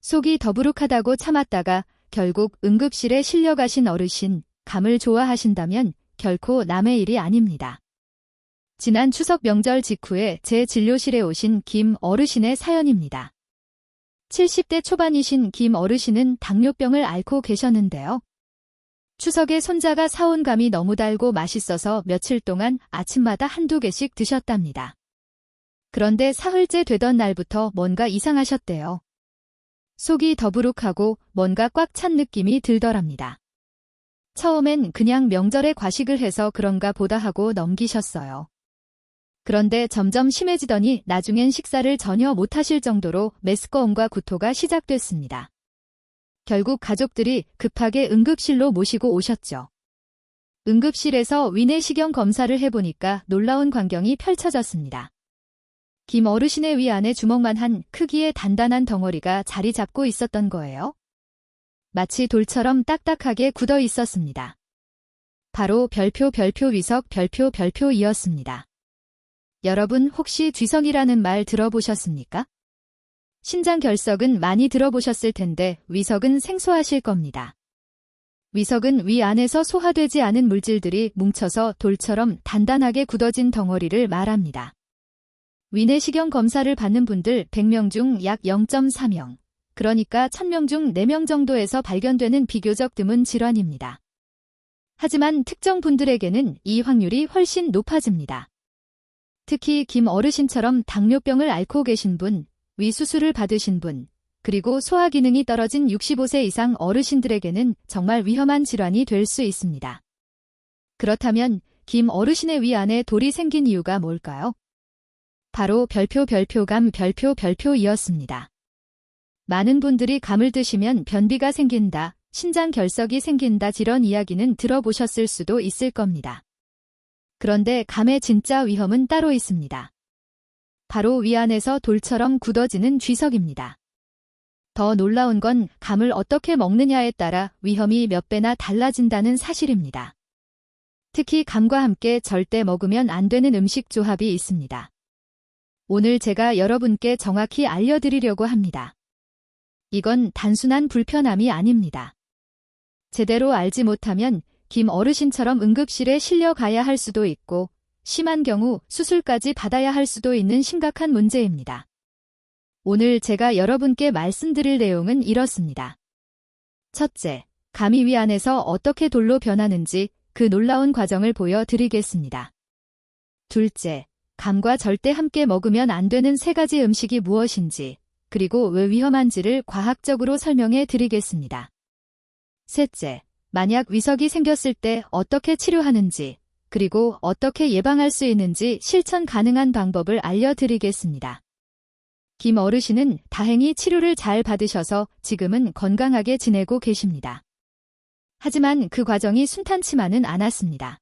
속이 더부룩하다고 참았다가 결국 응급실에 실려가신 어르신, 감을 좋아하신다면 결코 남의 일이 아닙니다. 지난 추석 명절 직후에 제 진료실에 오신 김 어르신의 사연입니다. 70대 초반이신 김 어르신은 당뇨병을 앓고 계셨는데요. 추석에 손자가 사온 감이 너무 달고 맛있어서 며칠 동안 아침마다 한두 개씩 드셨답니다. 그런데 사흘째 되던 날부터 뭔가 이상하셨대요. 속이 더부룩하고 뭔가 꽉 찬 느낌이 들더랍니다. 처음엔 그냥 명절에 과식을 해서 그런가 보다 하고 넘기셨어요. 그런데 점점 심해지더니 나중엔 식사를 전혀 못하실 정도로 메스꺼움과 구토가 시작됐습니다. 결국 가족들이 급하게 응급실로 모시고 오셨죠. 응급실에서 위내시경 검사를 해보니까 놀라운 광경이 펼쳐졌습니다. 김 어르신의 위 안에 주먹만한 크기의 단단한 덩어리가 자리 잡고 있었던 거예요. 마치 돌처럼 딱딱하게 굳어 있었습니다. 바로 별표 위석 별표이었습니다. 여러분 혹시 쥐석이라는 말 들어보셨습니까? 신장 결석은 많이 들어보셨을 텐데 위석은 생소하실 겁니다. 위석은 위 안에서 소화되지 않은 물질들이 뭉쳐서 돌처럼 단단하게 굳어진 덩어리를 말합니다. 위내시경 검사를 받는 분들 100명 중 약 0.4명, 그러니까 1000명 중 4명 정도에서 발견되는 비교적 드문 질환입니다. 하지만 특정 분들에게는 이 확률이 훨씬 높아집니다. 특히 김 어르신처럼 당뇨병을 앓고 계신 분, 위 수술을 받으신 분, 그리고 소화 기능이 떨어진 65세 이상 어르신들에게는 정말 위험한 질환이 될 수 있습니다. 그렇다면 김 어르신의 위 안에 돌이 생긴 이유가 뭘까요? 바로 별표감 별표이었습니다. 많은 분들이 감을 드시면 변비가 생긴다, 신장 결석이 생긴다 이런 이야기는 들어보셨을 수도 있을 겁니다. 그런데 감의 진짜 위험은 따로 있습니다. 바로 위 안에서 돌처럼 굳어지는 쥐석입니다. 더 놀라운 건 감을 어떻게 먹느냐에 따라 위험이 몇 배나 달라진다는 사실입니다. 특히 감과 함께 절대 먹으면 안 되는 음식 조합이 있습니다. 오늘 제가 여러분께 정확히 알려드리려고 합니다. 이건 단순한 불편함이 아닙니다. 제대로 알지 못하면 김 어르신처럼 응급실에 실려가야 할 수도 있고 심한 경우 수술까지 받아야 할 수도 있는 심각한 문제입니다. 오늘 제가 여러분께 말씀드릴 내용은 이렇습니다. 첫째, 감이 위 안에서 어떻게 돌로 변하는지 그 놀라운 과정을 보여드리겠습니다. 둘째, 감과 절대 함께 먹으면 안 되는 3가지 음식이 무엇인지, 그리고 왜 위험한지를 과학적으로 설명해 드리겠습니다. 셋째, 만약 위석이 생겼을 때 어떻게 치료하는지, 그리고 어떻게 예방할 수 있는지 실천 가능한 방법을 알려드리겠습니다. 김 어르신은 다행히 치료를 잘 받으셔서 지금은 건강하게 지내고 계십니다. 하지만 그 과정이 순탄치만은 않았습니다.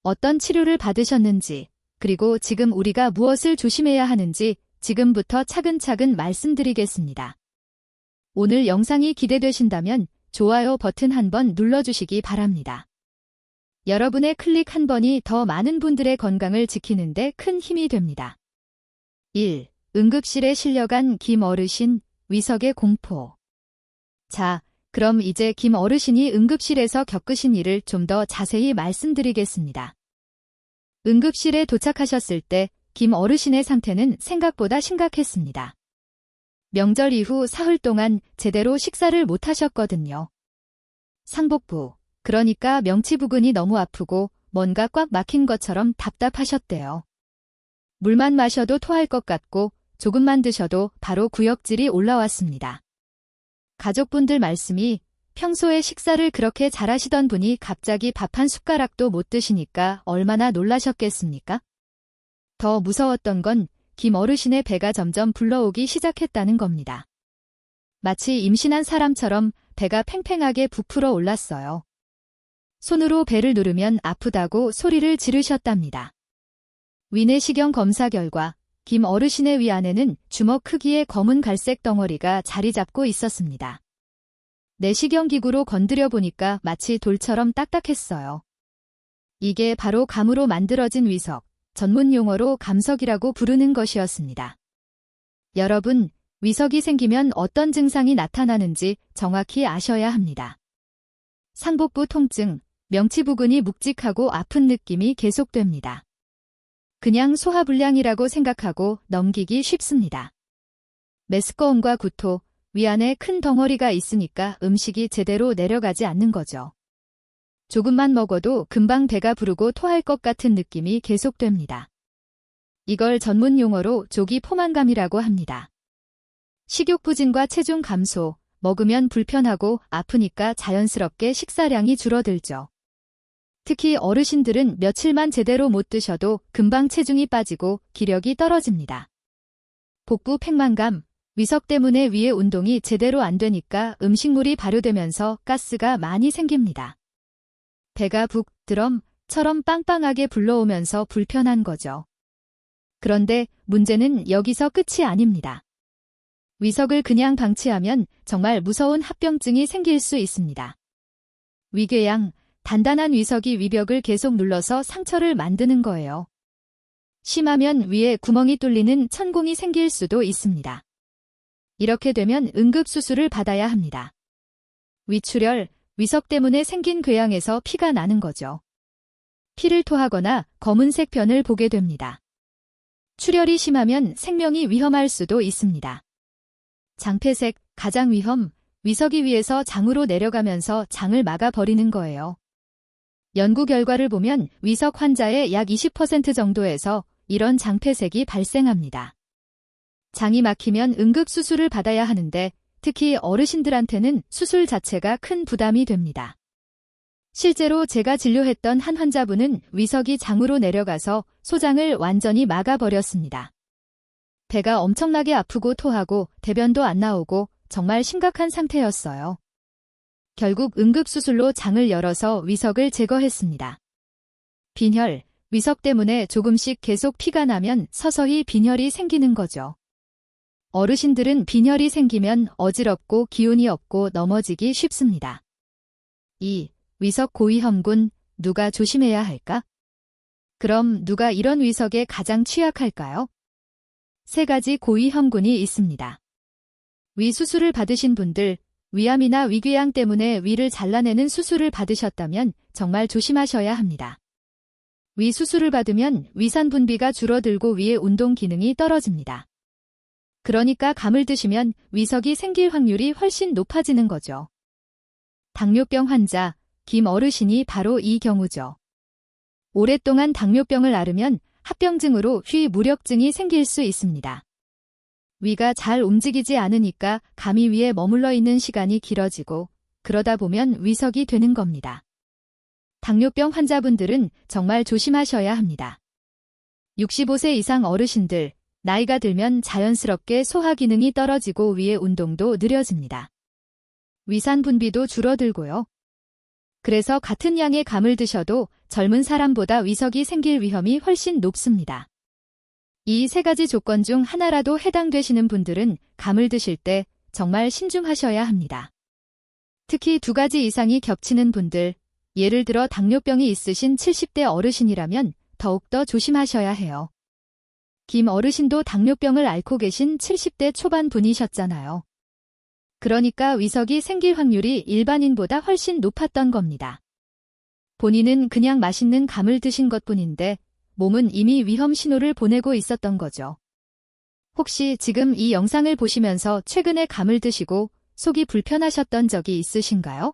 어떤 치료를 받으셨는지, 그리고 지금 우리가 무엇을 조심해야 하는지 지금부터 차근차근 말씀드리겠습니다. 오늘 영상이 기대되신다면 좋아요 버튼 한번 눌러주시기 바랍니다. 여러분의 클릭 한 번이 더 많은 분들의 건강을 지키는데 큰 힘이 됩니다. 1. 응급실에 실려간 김 어르신, 위석의 공포. 자, 그럼 이제 김 어르신이 응급실에서 겪으신 일을 좀 더 자세히 말씀드리겠습니다. 응급실에 도착하셨을 때 김 어르신의 상태는 생각보다 심각했습니다. 명절 이후 사흘 동안 제대로 식사를 못 하셨거든요. 상복부, 그러니까 명치 부근이 너무 아프고 뭔가 꽉 막힌 것처럼 답답하셨대요. 물만 마셔도 토할 것 같고 조금만 드셔도 바로 구역질이 올라왔습니다. 가족분들 말씀이 평소에 식사를 그렇게 잘하시던 분이 갑자기 밥 한 숟가락도 못 드시니까 얼마나 놀라셨겠습니까? 더 무서웠던 건 김 어르신의 배가 점점 불러오기 시작했다는 겁니다. 마치 임신한 사람처럼 배가 팽팽하게 부풀어 올랐어요. 손으로 배를 누르면 아프다고 소리를 지르셨답니다. 위내시경 검사 결과 김 어르신의 위 안에는 주먹 크기의 검은 갈색 덩어리가 자리 잡고 있었습니다. 내시경기구로 건드려 보니까 마치 돌처럼 딱딱했어요. 이게 바로 감으로 만들어진 위석, 전문 용어로 감석이라고 부르는 것이었습니다. 여러분, 위석이 생기면 어떤 증상이 나타나는지 정확히 아셔야 합니다. 상복부 통증, 명치 부근이 묵직하고 아픈 느낌이 계속됩니다. 그냥 소화불량이라고 생각하고 넘기기 쉽습니다. 메스꺼움과 구토, 위안에 큰 덩어리가 있으니까 음식이 제대로 내려가지 않는 거죠. 조금만 먹어도 금방 배가 부르고 토할 것 같은 느낌이 계속됩니다. 이걸 전문 용어로 조기 포만감이라고 합니다. 식욕부진과 체중 감소, 먹으면 불편하고 아프니까 자연스럽게 식사량이 줄어들죠. 특히 어르신들은 며칠만 제대로 못 드셔도 금방 체중이 빠지고 기력이 떨어집니다. 복부 팽만감, 위석 때문에 위의 운동이 제대로 안 되니까 음식물이 발효되면서 가스가 많이 생깁니다. 배가 북, 드럼처럼 빵빵하게 불러오면서 불편한 거죠. 그런데 문제는 여기서 끝이 아닙니다. 위석을 그냥 방치하면 정말 무서운 합병증이 생길 수 있습니다. 위궤양, 단단한 위석이 위벽을 계속 눌러서 상처를 만드는 거예요. 심하면 위에 구멍이 뚫리는 천공이 생길 수도 있습니다. 이렇게 되면 응급수술을 받아야 합니다. 위출혈, 위석 때문에 생긴 궤양에서 피가 나는 거죠. 피를 토하거나 검은색 변을 보게 됩니다. 출혈이 심하면 생명이 위험할 수도 있습니다. 장폐색, 가장 위험, 위석이 위에서 장으로 내려가면서 장을 막아버리는 거예요. 연구 결과를 보면 위석 환자의 약 20% 정도에서 이런 장폐색이 발생합니다. 장이 막히면 응급수술을 받아야 하는데 특히 어르신들한테는 수술 자체가 큰 부담이 됩니다. 실제로 제가 진료했던 한 환자분은 위석이 장으로 내려가서 소장을 완전히 막아버렸습니다. 배가 엄청나게 아프고 토하고 대변도 안 나오고 정말 심각한 상태였어요. 결국 응급수술로 장을 열어서 위석을 제거했습니다. 빈혈, 위석 때문에 조금씩 계속 피가 나면 서서히 빈혈이 생기는 거죠. 어르신들은 빈혈이 생기면 어지럽고 기운이 없고 넘어지기 쉽습니다. 2. 위석 고위험군, 누가 조심해야 할까? 그럼 누가 이런 위석에 가장 취약할까요? 3가지 고위험군이 있습니다. 위 수술을 받으신 분들, 위암이나 위궤양 때문에 위를 잘라내는 수술을 받으셨다면 정말 조심하셔야 합니다. 위 수술을 받으면 위산 분비가 줄어들고 위의 운동 기능이 떨어집니다. 그러니까 감을 드시면 위석이 생길 확률이 훨씬 높아지는 거죠. 당뇨병 환자, 김 어르신이 바로 이 경우죠. 오랫동안 당뇨병을 앓으면 합병증으로 휘무력증이 생길 수 있습니다. 위가 잘 움직이지 않으니까 감이 위에 머물러 있는 시간이 길어지고 그러다 보면 위석이 되는 겁니다. 당뇨병 환자분들은 정말 조심하셔야 합니다. 65세 이상 어르신들, 나이가 들면 자연스럽게 소화 기능이 떨어지고 위의 운동도 느려집니다. 위산 분비도 줄어들고요. 그래서 같은 양의 감을 드셔도 젊은 사람보다 위석이 생길 위험이 훨씬 높습니다. 이 3가지 조건 중 하나라도 해당되시는 분들은 감을 드실 때 정말 신중하셔야 합니다. 특히 2가지 이상이 겹치는 분들, 예를 들어 당뇨병이 있으신 70대 어르신이라면 더욱더 조심하셔야 해요. 김 어르신도 당뇨병을 앓고 계신 70대 초반 분이셨잖아요. 그러니까 위석이 생길 확률이 일반인보다 훨씬 높았던 겁니다. 본인은 그냥 맛있는 감을 드신 것뿐인데 몸은 이미 위험 신호를 보내고 있었던 거죠. 혹시 지금 이 영상을 보시면서 최근에 감을 드시고 속이 불편하셨던 적이 있으신가요?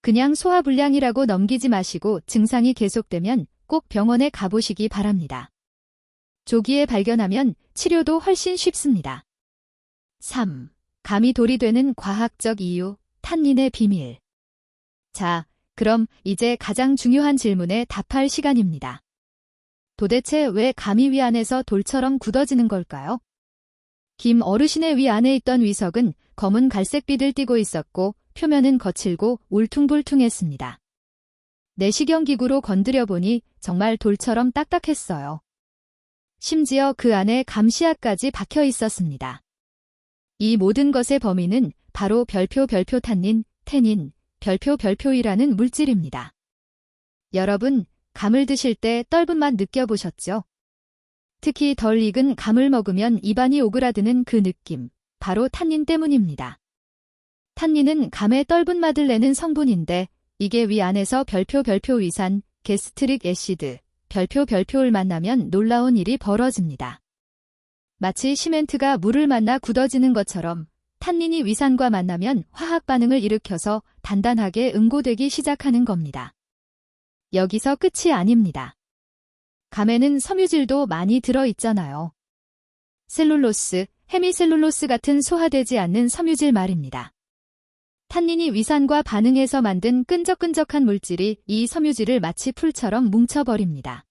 그냥 소화불량이라고 넘기지 마시고 증상이 계속되면 꼭 병원에 가보시기 바랍니다. 조기에 발견하면 치료도 훨씬 쉽습니다. 3. 감이 돌이 되는 과학적 이유, 탄닌의 비밀. 자, 그럼 이제 가장 중요한 질문에 답할 시간입니다. 도대체 왜 감이 위 안에서 돌처럼 굳어지는 걸까요? 김 어르신의 위 안에 있던 위석은 검은 갈색빛을 띠고 있었고 표면은 거칠고 울퉁불퉁했습니다. 내시경기구로 건드려 보니 정말 돌처럼 딱딱했어요. 심지어 그 안에 감시약까지 박혀 있었습니다. 이 모든 것의 범인은 바로 별표탄닌, 태닌, 별표이라는 물질입니다. 여러분, 감을 드실 때 떫은 맛 느껴보셨죠? 특히 덜 익은 감을 먹으면 입안이 오그라드는 그 느낌, 바로 탄닌 때문입니다. 탄닌은 감의 떫은 맛을 내는 성분인데 이게 위 안에서 별표 위산, 게스트릭 애시드, 별표를 만나면 놀라운 일이 벌어집니다. 마치 시멘트가 물을 만나 굳어지는 것처럼 탄닌이 위산과 만나면 화학 반응을 일으켜서 단단하게 응고되기 시작하는 겁니다. 여기서 끝이 아닙니다. 감에는 섬유질도 많이 들어있잖아요. 셀룰로스, 헤미셀룰로스 같은 소화되지 않는 섬유질 말입니다. 탄닌이 위산과 반응해서 만든 끈적끈적한 물질이 이 섬유질을 마치 풀처럼 뭉쳐버립니다.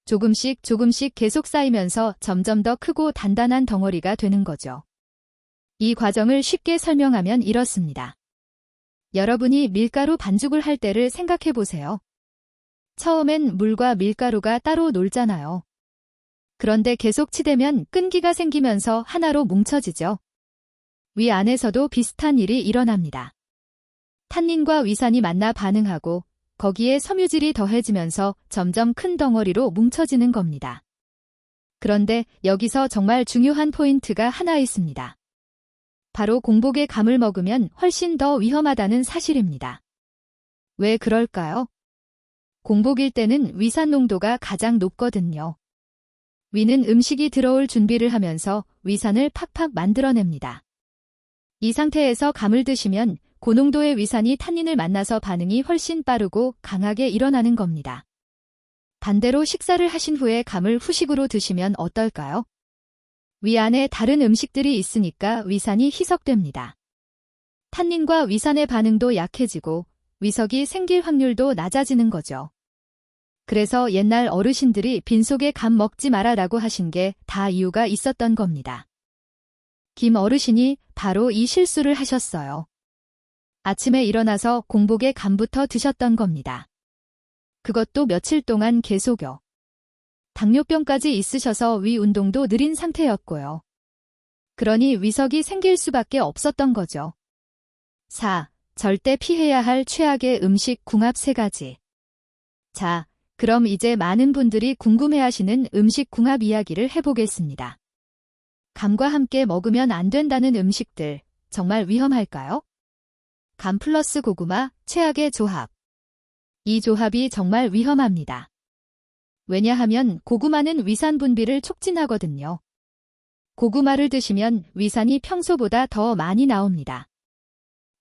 조금씩 계속 쌓이면서 점점 더 크고 단단한 덩어리가 되는 거죠. 이 과정을 쉽게 설명하면 이렇습니다. 여러분이 밀가루 반죽을 할 때를 생각해 보세요. 처음엔 물과 밀가루가 따로 놀잖아요. 그런데 계속 치대면 끈기가 생기면서 하나로 뭉쳐지죠. 위 안에서도 비슷한 일이 일어납니다. 탄닌과 위산이 만나 반응하고 거기에 섬유질이 더해지면서 점점 큰 덩어리로 뭉쳐지는 겁니다. 그런데 여기서 정말 중요한 포인트가 하나 있습니다. 바로 공복에 감을 먹으면 훨씬 더 위험하다는 사실입니다. 왜 그럴까요? 공복일 때는 위산 농도가 가장 높거든요. 위는 음식이 들어올 준비를 하면서 위산을 팍팍 만들어냅니다. 이 상태에서 감을 드시면 고농도의 위산이 탄닌을 만나서 반응이 훨씬 빠르고 강하게 일어나는 겁니다. 반대로 식사를 하신 후에 감을 후식으로 드시면 어떨까요? 위 안에 다른 음식들이 있으니까 위산이 희석됩니다. 탄닌과 위산의 반응도 약해지고 위석이 생길 확률도 낮아지는 거죠. 그래서 옛날 어르신들이 빈속에 감 먹지 마라라고 하신 게 다 이유가 있었던 겁니다. 김 어르신이 바로 이 실수를 하셨어요. 아침에 일어나서 공복에 감부터 드셨던 겁니다. 그것도 며칠 동안 계속요. 당뇨병까지 있으셔서 위 운동도 느린 상태였고요. 그러니 위석이 생길 수밖에 없었던 거죠. 4. 절대 피해야 할 최악의 음식 궁합 3가지. 자, 그럼 이제 많은 분들이 궁금해하시는 음식 궁합 이야기를 해보겠습니다. 감과 함께 먹으면 안 된다는 음식들, 정말 위험할까요? 감 플러스 고구마, 최악의 조합. 이 조합이 정말 위험합니다. 왜냐하면 고구마는 위산 분비를 촉진하거든요. 고구마를 드시면 위산이 평소보다 더 많이 나옵니다.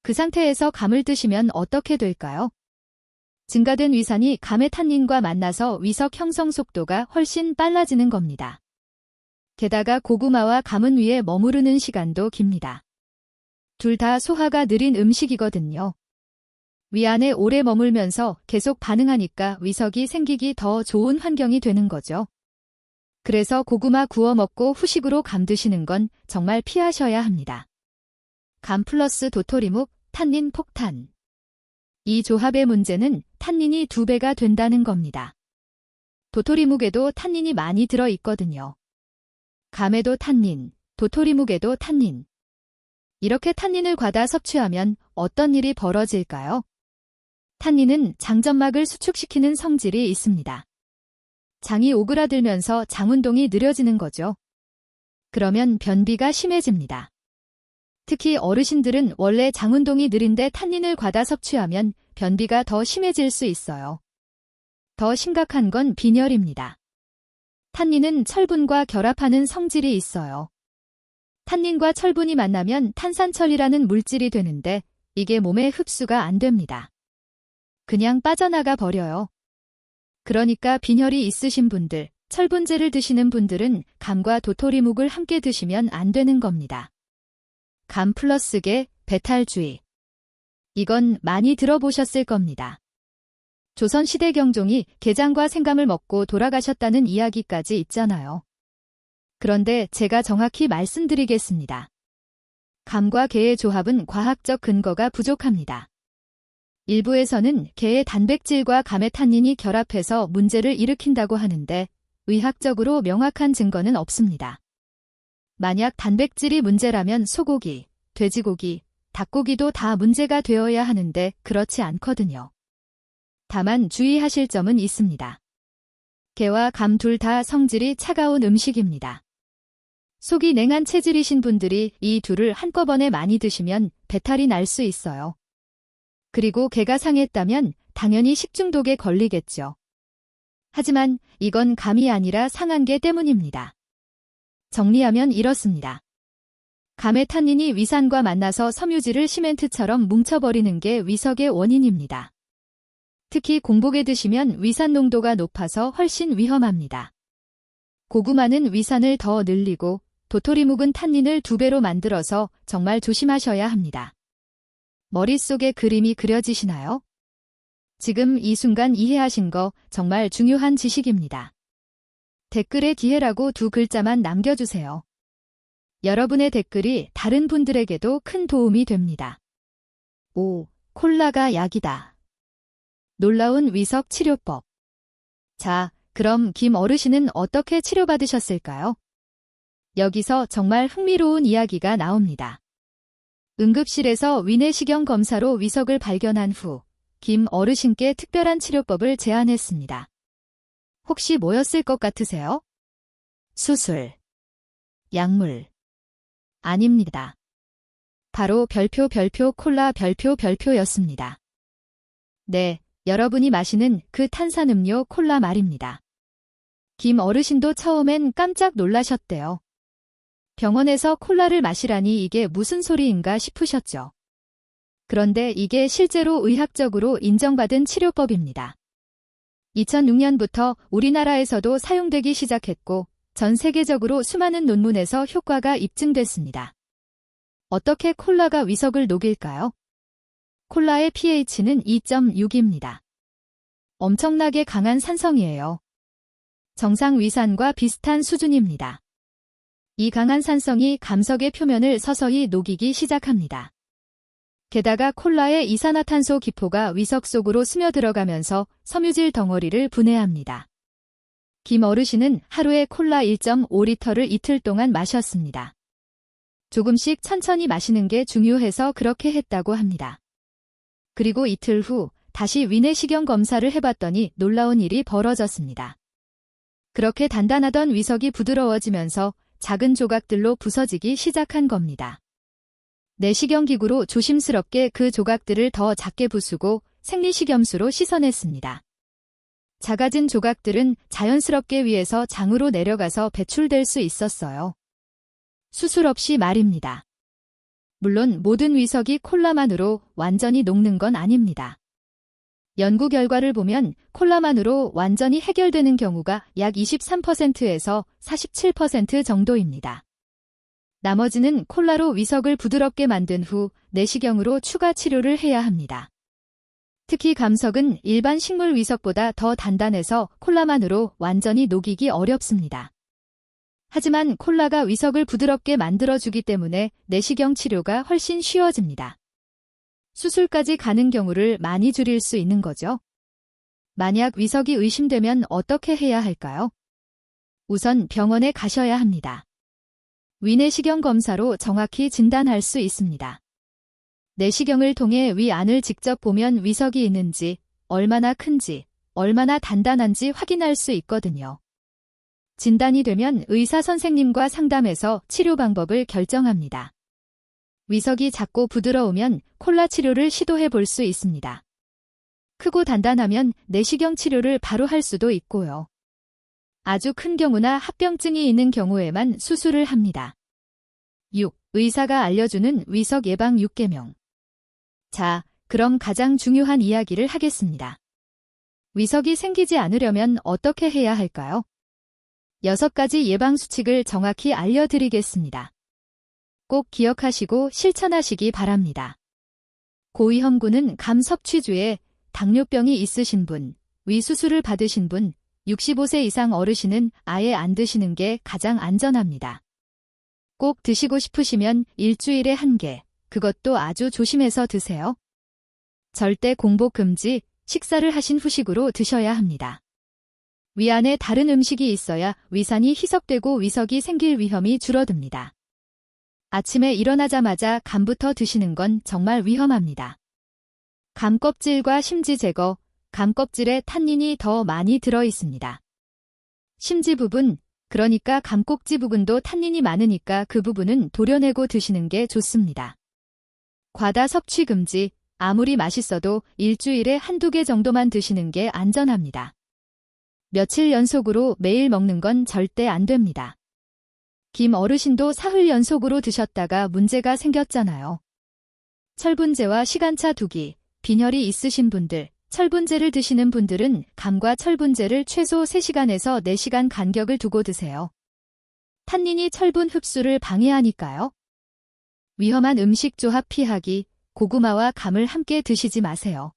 그 상태에서 감을 드시면 어떻게 될까요? 증가된 위산이 감의 탄닌과 만나서 위석 형성 속도가 훨씬 빨라지는 겁니다. 게다가 고구마와 감은 위에 머무르는 시간도 깁니다. 둘 다 소화가 느린 음식이거든요. 위 안에 오래 머물면서 계속 반응하니까 위석이 생기기 더 좋은 환경이 되는 거죠. 그래서 고구마 구워 먹고 후식으로 감 드시는 건 정말 피하셔야 합니다. 감 플러스 도토리묵, 탄닌 폭탄. 이 조합의 문제는 탄닌이 2배가 된다는 겁니다. 도토리묵에도 탄닌이 많이 들어있거든요. 감에도 탄닌, 도토리묵에도 탄닌. 이렇게 탄닌을 과다 섭취하면 어떤 일이 벌어질까요? 탄닌은 장점막을 수축시키는 성질이 있습니다. 장이 오그라들면서 장운동이 느려지는 거죠. 그러면 변비가 심해집니다. 특히 어르신들은 원래 장운동이 느린데 탄닌을 과다 섭취하면 변비가 더 심해질 수 있어요. 더 심각한 건 빈혈입니다. 탄닌은 철분과 결합하는 성질이 있어요. 탄닌과 철분이 만나면 탄산철이라는 물질이 되는데 이게 몸에 흡수가 안 됩니다. 그냥 빠져나가 버려요. 그러니까 빈혈이 있으신 분들, 철분제를 드시는 분들은 감과 도토리묵을 함께 드시면 안 되는 겁니다. 감 플러스 게, 배탈주의. 이건 많이 들어보셨을 겁니다. 조선시대 경종이 게장과 생감을 먹고 돌아가셨다는 이야기까지 있잖아요. 그런데 제가 정확히 말씀드리겠습니다. 감과 게의 조합은 과학적 근거가 부족합니다. 일부에서는 게의 단백질과 감의 탄닌이 결합해서 문제를 일으킨다고 하는데 의학적으로 명확한 증거는 없습니다. 만약 단백질이 문제라면 소고기, 돼지고기, 닭고기도 다 문제가 되어야 하는데 그렇지 않거든요. 다만 주의하실 점은 있습니다. 게와 감 둘 다 성질이 차가운 음식입니다. 속이 냉한 체질이신 분들이 이 둘을 한꺼번에 많이 드시면 배탈이 날 수 있어요. 그리고 개가 상했다면 당연히 식중독에 걸리겠죠. 하지만 이건 감이 아니라 상한 게 때문입니다. 정리하면 이렇습니다. 감의 탄닌이 위산과 만나서 섬유질을 시멘트처럼 뭉쳐버리는 게 위석의 원인입니다. 특히 공복에 드시면 위산 농도가 높아서 훨씬 위험합니다. 고구마는 위산을 더 늘리고 도토리 묵은 탄닌을 2배로 만들어서 정말 조심하셔야 합니다. 머릿속에 그림이 그려지시나요? 지금 이 순간 이해하신 거 정말 중요한 지식입니다. 댓글에 기회라고 2글자만 남겨주세요. 여러분의 댓글이 다른 분들에게도 큰 도움이 됩니다. 5. 콜라가 약이다. 놀라운 위석 치료법. 자, 그럼 김 어르신은 어떻게 치료받으셨을까요? 여기서 정말 흥미로운 이야기가 나옵니다. 응급실에서 위내시경 검사로 위석을 발견한 후 김 어르신께 특별한 치료법을 제안했습니다. 혹시 뭐였을 것 같으세요? 수술, 약물. 아닙니다. 바로 별표 콜라 별표였습니다. 네, 여러분이 마시는 그 탄산음료 콜라 말입니다. 김 어르신도 처음엔 깜짝 놀라셨대요. 병원에서 콜라를 마시라니 이게 무슨 소리인가 싶으셨죠. 그런데 이게 실제로 의학적으로 인정받은 치료법입니다. 2006년부터 우리나라에서도 사용되기 시작했고 전 세계적으로 수많은 논문에서 효과가 입증됐습니다. 어떻게 콜라가 위석을 녹일까요? 콜라의 pH는 2.6입니다. 엄청나게 강한 산성이에요. 정상 위산과 비슷한 수준입니다. 이 강한 산성이 감석의 표면을 서서히 녹이기 시작합니다. 게다가 콜라의 이산화탄소 기포가 위석 속으로 스며들어가면서 섬유질 덩어리를 분해합니다. 김 어르신은 하루에 콜라 1.5리터를 이틀 동안 마셨습니다. 조금씩 천천히 마시는 게 중요해서 그렇게 했다고 합니다. 그리고 이틀 후 다시 위내시경 검사를 해봤더니 놀라운 일이 벌어졌습니다. 그렇게 단단하던 위석이 부드러워지면서 작은 조각들로 부서지기 시작한 겁니다. 내시경기구로 조심스럽게 그 조각들을 더 작게 부수고 생리식염수로 씻어냈습니다. 작아진 조각들은 자연스럽게 위에서 장으로 내려가서 배출될 수 있었어요. 수술 없이 말입니다. 물론 모든 위석이 콜라만으로 완전히 녹는 건 아닙니다. 연구 결과를 보면 콜라만으로 완전히 해결되는 경우가 약 23%에서 47% 정도입니다. 나머지는 콜라로 위석을 부드럽게 만든 후 내시경으로 추가 치료를 해야 합니다. 특히 감석은 일반 식물 위석보다 더 단단해서 콜라만으로 완전히 녹이기 어렵습니다. 하지만 콜라가 위석을 부드럽게 만들어주기 때문에 내시경 치료가 훨씬 쉬워집니다. 수술까지 가는 경우를 많이 줄일 수 있는 거죠. 만약 위석이 의심되면 어떻게 해야 할까요? 우선 병원에 가셔야 합니다. 위내시경 검사로 정확히 진단할 수 있습니다. 내시경을 통해 위 안을 직접 보면 위석이 있는지, 얼마나 큰지, 얼마나 단단한지 확인할 수 있거든요. 진단이 되면 의사 선생님과 상담해서 치료 방법을 결정합니다. 위석이 작고 부드러우면 콜라 치료를 시도해 볼 수 있습니다. 크고 단단하면 내시경 치료를 바로 할 수도 있고요. 아주 큰 경우나 합병증이 있는 경우에만 수술을 합니다. 6. 의사가 알려주는 위석 예방 6계명. 자, 그럼 가장 중요한 이야기를 하겠습니다. 위석이 생기지 않으려면 어떻게 해야 할까요? 6가지 예방 수칙을 정확히 알려드리겠습니다. 꼭 기억하시고 실천하시기 바랍니다. 고위험군은 감 섭취주에 당뇨병이 있으신 분, 위 수술을 받으신 분, 65세 이상 어르신은 아예 안 드시는 게 가장 안전합니다. 꼭 드시고 싶으시면 일주일에 1개, 그것도 아주 조심해서 드세요. 절대 공복 금지, 식사를 하신 후식으로 드셔야 합니다. 위 안에 다른 음식이 있어야 위산이 희석되고 위석이 생길 위험이 줄어듭니다. 아침에 일어나자마자 감부터 드시는 건 정말 위험합니다. 감 껍질과 심지 제거, 감 껍질에 탄닌이 더 많이 들어 있습니다. 심지 부분, 그러니까 감꼭지 부분도 탄닌이 많으니까 그 부분은 도려내고 드시는 게 좋습니다. 과다 섭취 금지, 아무리 맛있어도 일주일에 한두 개 정도만 드시는 게 안전합니다. 며칠 연속으로 매일 먹는 건 절대 안 됩니다. 김 어르신도 사흘 연속으로 드셨다가 문제가 생겼잖아요. 철분제와 시간차 두기, 빈혈이 있으신 분들, 철분제를 드시는 분들은 감과 철분제를 최소 3시간에서 4시간 간격을 두고 드세요. 탄닌이 철분 흡수를 방해하니까요. 위험한 음식 조합 피하기, 고구마와 감을 함께 드시지 마세요.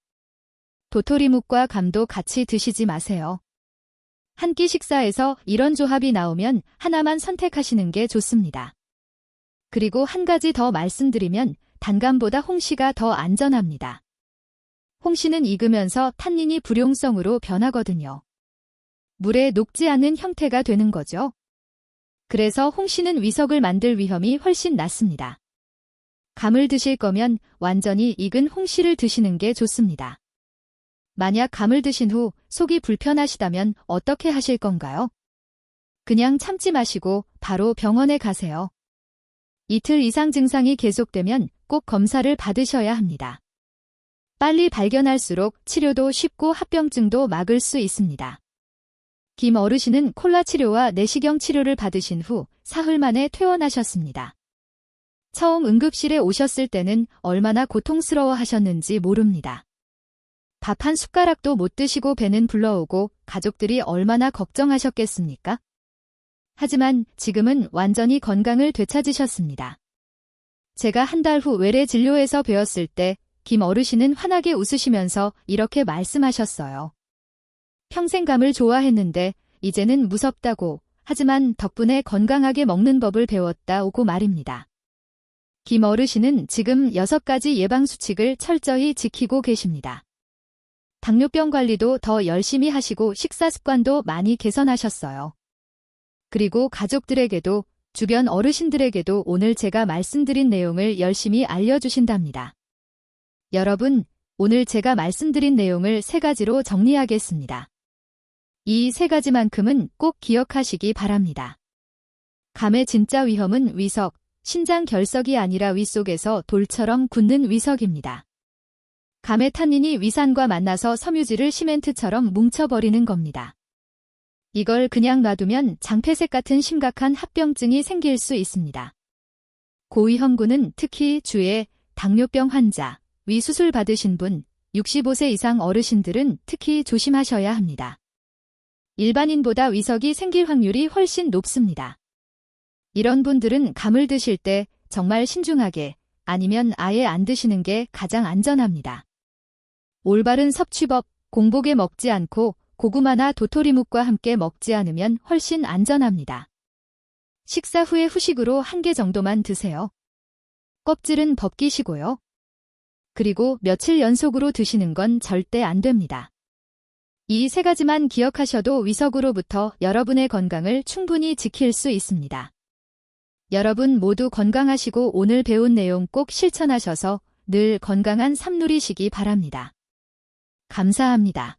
도토리묵과 감도 같이 드시지 마세요. 한 끼 식사에서 이런 조합이 나오면 하나만 선택하시는 게 좋습니다. 그리고 한 가지 더 말씀드리면 단감보다 홍시가 더 안전합니다. 홍시는 익으면서 탄닌이 불용성으로 변하거든요. 물에 녹지 않는 형태가 되는 거죠. 그래서 홍시는 위석을 만들 위험이 훨씬 낮습니다. 감을 드실 거면 완전히 익은 홍시를 드시는 게 좋습니다. 만약 감을 드신 후 속이 불편하시다면 어떻게 하실 건가요? 그냥 참지 마시고 바로 병원에 가세요. 이틀 이상 증상이 계속되면 꼭 검사를 받으셔야 합니다. 빨리 발견할수록 치료도 쉽고 합병증도 막을 수 있습니다. 김 어르신은 콜라 치료와 내시경 치료를 받으신 후 사흘 만에 퇴원하셨습니다. 처음 응급실에 오셨을 때는 얼마나 고통스러워 하셨는지 모릅니다. 밥 한 숟가락도 못 드시고 배는 불러오고 가족들이 얼마나 걱정하셨겠습니까? 하지만 지금은 완전히 건강을 되찾으셨습니다. 제가 한 달 후 외래 진료에서 뵈었을 때 김 어르신은 환하게 웃으시면서 이렇게 말씀하셨어요. 평생 감을 좋아했는데 이제는 무섭다고, 하지만 덕분에 건강하게 먹는 법을 배웠다고 말입니다. 김 어르신은 지금 6가지 예방수칙을 철저히 지키고 계십니다. 당뇨병 관리도 더 열심히 하시고 식사 습관도 많이 개선하셨어요. 그리고 가족들에게도, 주변 어르신들에게도 오늘 제가 말씀드린 내용을 열심히 알려주신답니다. 여러분, 오늘 제가 말씀드린 내용을 3가지로 정리하겠습니다. 이 3가지만큼은 꼭 기억하시기 바랍니다. 감의 진짜 위험은 위석, 신장 결석이 아니라 위 속에서 돌처럼 굳는 위석입니다. 감의 탄닌이 위산과 만나서 섬유질을 시멘트처럼 뭉쳐버리는 겁니다. 이걸 그냥 놔두면 장폐색 같은 심각한 합병증이 생길 수 있습니다. 고위험군은 특히 주에 당뇨병 환자, 위 수술 받으신 분, 65세 이상 어르신들은 특히 조심하셔야 합니다. 일반인보다 위석이 생길 확률이 훨씬 높습니다. 이런 분들은 감을 드실 때 정말 신중하게, 아니면 아예 안 드시는 게 가장 안전합니다. 올바른 섭취법, 공복에 먹지 않고 고구마나 도토리묵과 함께 먹지 않으면 훨씬 안전합니다. 식사 후에 후식으로 1개 정도만 드세요. 껍질은 벗기시고요. 그리고 며칠 연속으로 드시는 건 절대 안 됩니다. 이 3가지만 기억하셔도 위석으로부터 여러분의 건강을 충분히 지킬 수 있습니다. 여러분 모두 건강하시고 오늘 배운 내용 꼭 실천하셔서 늘 건강한 삶 누리시기 바랍니다. 감사합니다.